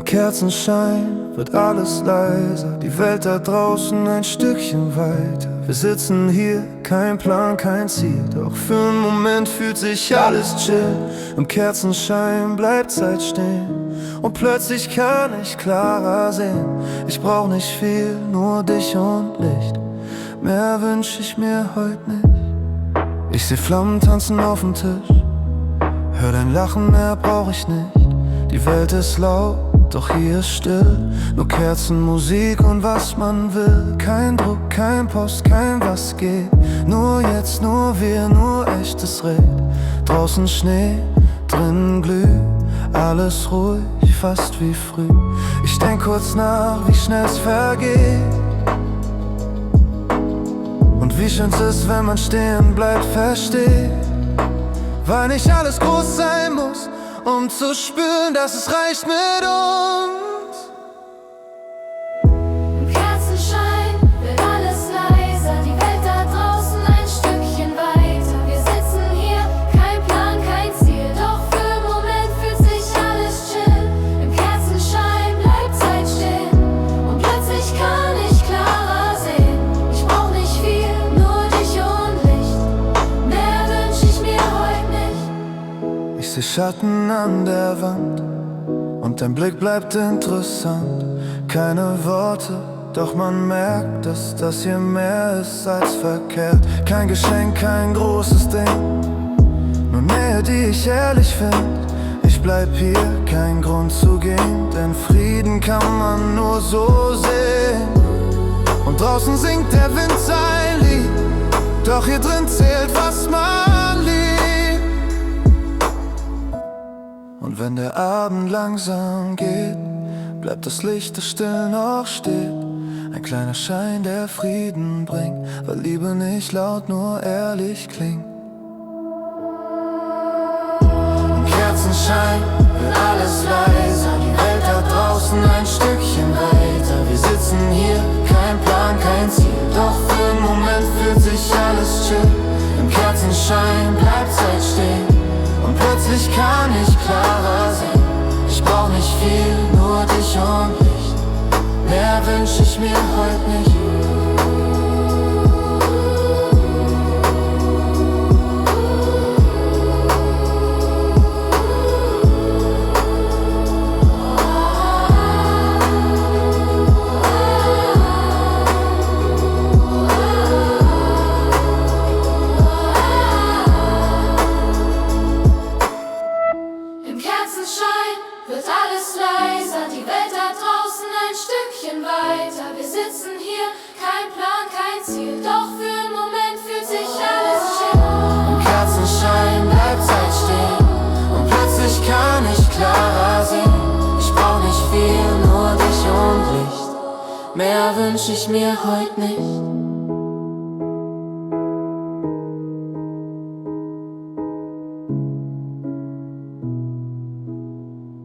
Kerzenschein wird alles leiser, die Welt da draußen ein Stückchen weiter. Wir sitzen hier, kein Plan, kein Ziel, doch für einen Moment fühlt sich alles chill. Im Kerzenschein bleibt Zeit stehen und plötzlich kann ich klarer sehen. Ich brauch nicht viel, nur dich und Licht, mehr wünsch ich mir heute nicht. Ich seh Flammen tanzen auf dem Tisch, hör dein Lachen, mehr brauch ich nicht. Die Welt ist laut, doch hier ist still, nur Kerzen, Musik und was man will. Kein Druck, kein Post, kein was geht, nur jetzt, nur wir, nur echtes Red. Draußen Schnee, drinnen Glüh, alles ruhig, fast wie früh. Ich denk kurz nach, wie schnell es vergeht und wie schön es ist, wenn man stehen bleibt, versteht. Weil nicht alles groß sein muss, um zu spüren, dass es reicht mit uns. Im Kerzenschein wird alles leiser, die Welt da draußen ein Stückchen weiter. Wir sitzen hier, kein Plan, kein Ziel, doch für einen Moment fühlt sich alles chill. Im Kerzenschein bleibt Zeit stehen und plötzlich kann ich klarer sehen. Ich brauch nicht viel, nur dich und Licht, mehr wünsch ich mir heute nicht. Ich seh Schatten an der Wand und dein Blick bleibt interessant. Keine Worte, doch man merkt, dass das hier mehr ist als verkehrt. Kein Geschenk, kein großes Ding, nur Nähe, die ich ehrlich find. Ich bleib hier, kein Grund zu gehen, denn Frieden kann man nur so sehen. Und draußen singt der Wind sein Lied, doch hier drin zählt, was man liebt. Und wenn der Abend langsam geht, bleibt das Licht, das still noch steht. Ein kleiner Schein, der Frieden bringt, weil Liebe nicht laut, nur ehrlich klingt. Im Kerzenschein wird alles leiser, die Welt da draußen ein Stückchen weiter. Wir sitzen hier, kein Plan, kein Ziel, doch für einen Moment fühlt sich alles chill. Im Kerzenschein bleibt Zeit stehen und plötzlich kann ich klarer sehen. Ich brauch nicht viel, nur dich und Licht, mehr wünsch ich mir heute nicht. Wird alles leiser, die Welt da draußen ein Stückchen weiter. Wir sitzen hier, kein Plan, kein Ziel, doch für einen Moment fühlt sich alles chill. Im Kerzenschein bleibt Zeit stehen und plötzlich kann ich klarer sehen. Ich brauch nicht viel, nur dich und Licht, mehr wünsch ich mir heute nicht.